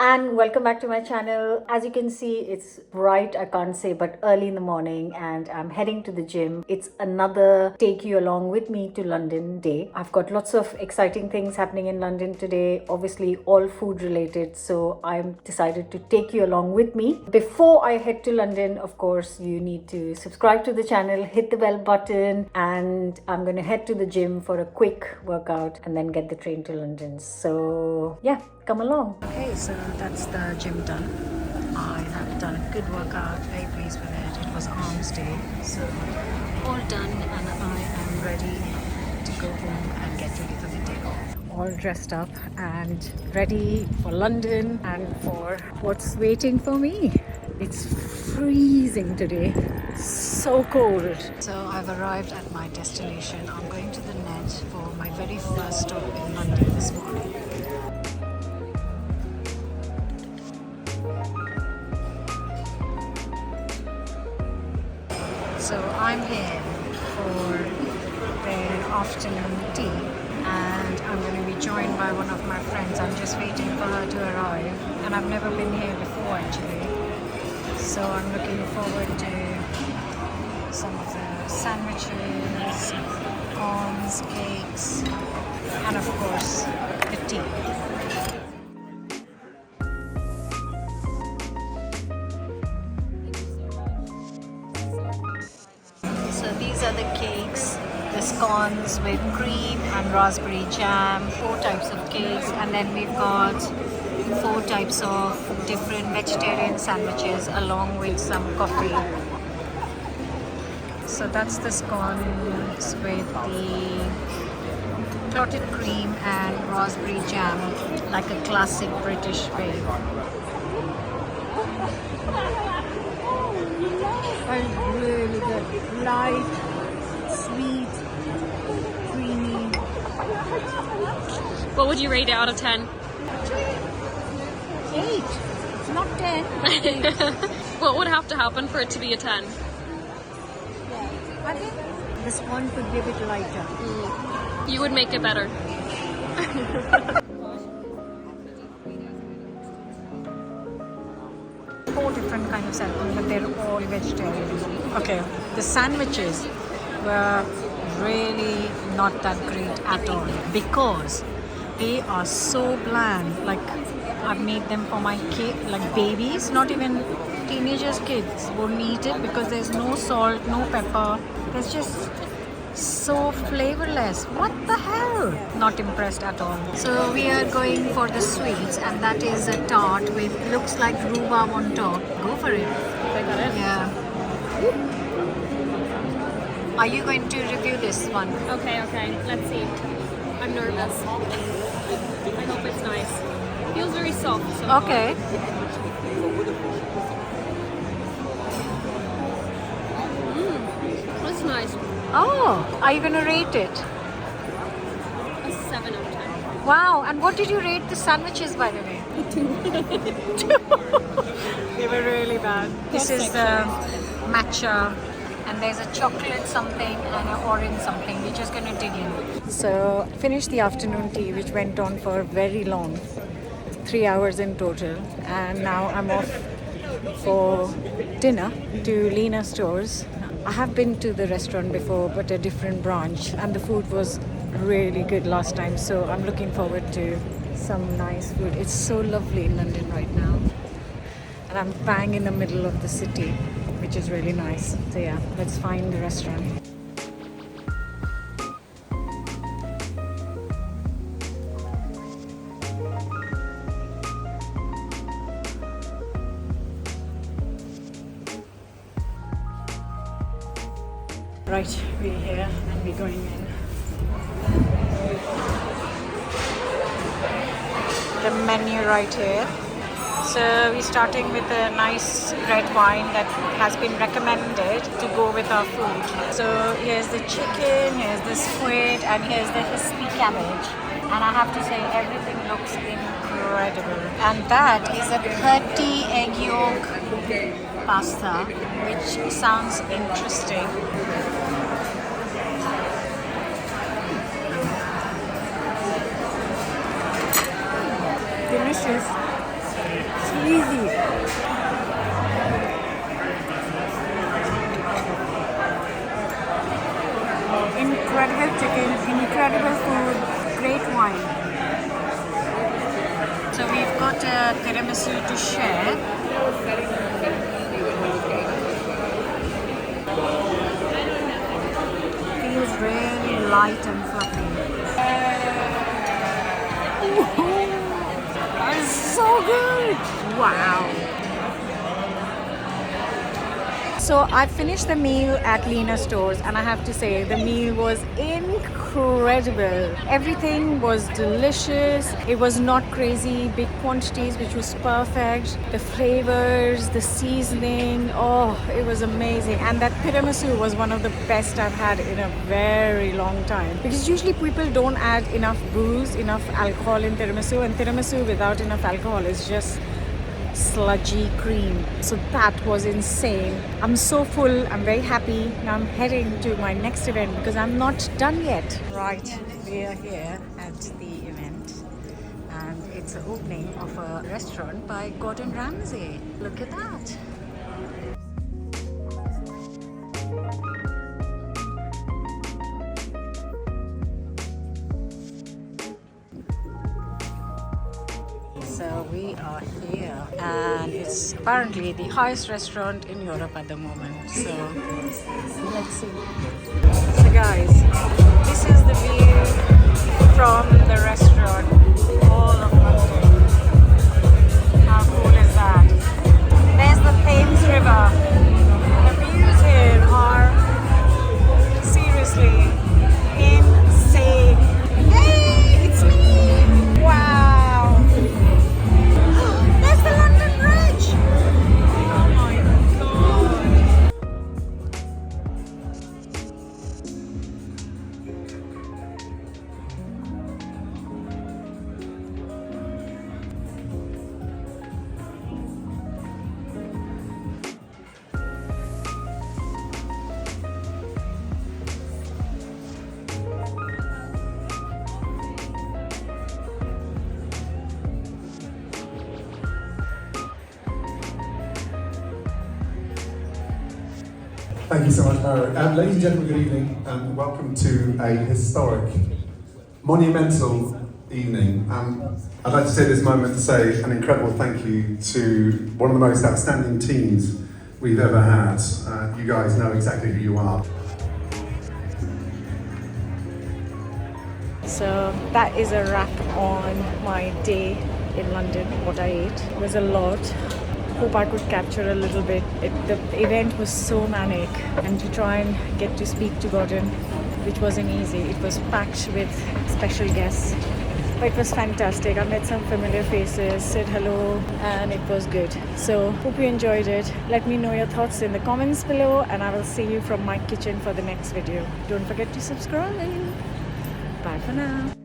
and welcome back to my channel. As you can see, it's bright, I can't say, but early in the morning, and I'm heading to the gym. It's another take you along with me to London day. I've got lots of exciting things happening in London today, obviously all food related, so I'm decided to take you along with me. Before I head to London, of course, you need to subscribe to the channel, hit the bell button, and I'm gonna head to the gym for a quick workout and then get the train to London. So yeah, come along. Okay, so that's the gym done. I have done a good workout, very pleased with it. It was arms day, so all done, and I am ready to go home and get ready for the day. All dressed up and ready for London and for what's waiting for me. It's freezing today, so cold. So I've arrived at my destination. I'm going to the Net for my very first stop in London this morning. So I'm here for their afternoon tea, and I'm going to be joined by one of my friends. I'm just waiting for her to arrive, and I've never been here before actually. So I'm looking forward to some of the sandwiches, corns, cakes, and of course the tea. So these are the cakes, the scones with cream and raspberry jam, 4 types of cakes, and then we've got 4 types of different vegetarian sandwiches along with some coffee. So that's the scones with the clotted cream and raspberry jam, like a classic British way. It's really good. Light, sweet, creamy. What would you rate it out of 10? 8. It's not 10. 8. What would have to happen for it to be a 10? I think this one could be a bit lighter. You would make it better. 4 different kind of sandwiches, but they're all vegetarian. Okay, the sandwiches were really not that great at all because they are so bland. Like, I've made them for my kid, like babies, not even teenagers, kids won't eat it because there's no salt, no pepper. It's just so flavorless. What the hell? Not impressed at all. So we are going for the sweets, and that is a tart with looks like rhubarb on top. Go for it. I got it. Yeah. Are you going to review this one? Okay. Let's see. I'm nervous. I hope it's nice. Feels very soft. So Okay. That's nice. Oh, are you going to rate it? A 7 out of 10. Wow. And what did you rate the sandwiches, by the way? 2. They were really bad. This is the matcha, and there's a chocolate something and an orange something. We're just going to dig in. So, finished the afternoon tea, which went on for very long. 3 hours in total, and now I'm off for dinner to Lina stores. I have been to the restaurant before, but a different branch, and the food was really good last time, so I'm looking forward to some nice food. It's so lovely in London right now, and I'm bang in the middle of the city, which is really nice. So yeah, let's find the restaurant. Right, we're here and we're going in. The menu right here. So we're starting with a nice red wine that has been recommended to go with our food. So here's the chicken, here's the squid, and here's the crispy cabbage. And I have to say, everything looks incredible. And that is a 30 egg yolk pasta, which sounds interesting. Delicious. cheesy. Incredible chicken, incredible food, great wine. So we've got a tiramisu to share. Feels really light and fluffy. That is so good! Wow! So I finished the meal at Lina stores and I have to say the meal was incredible. Everything was delicious. It was not crazy big quantities, which was perfect. The flavors, the seasoning, oh, it was amazing. And that tiramisu was one of the best I've had in a very long time. Because usually people don't add enough booze, enough alcohol in tiramisu, and tiramisu without enough alcohol is just sludgy cream. So that was insane. I'm so full, I'm very happy. Now I'm heading to my next event because I'm not done yet. Right, we are here at the event and it's the opening of a restaurant by Gordan Ramsay. Look at that. So we are here and it's apparently the highest restaurant in Europe at the moment. So let's see. So guys, this is the view from the restaurant, all of London. How cool is that? There's the Thames River. The views here are seriously insane. Hey, it's me! Wow! There's the London Bridge! Oh my god! Thank you so much, Mara. Ladies and gentlemen, good evening and welcome to a historic, monumental evening. I'd like to take this moment to say an incredible thank you to one of the most outstanding teams we've ever had. You guys know exactly who you are. So that is a wrap on my day in London, what I ate. It was a lot. Hope I could capture a little bit. The event was so manic, and to try and get to speak to Gordan, which wasn't easy. It was packed with special guests, but it was fantastic. I met some familiar faces, said hello, and it was good. So hope you enjoyed it. Let me know your thoughts in the comments below, and I will see you from my kitchen for the next video. Don't forget to subscribe. Bye for now.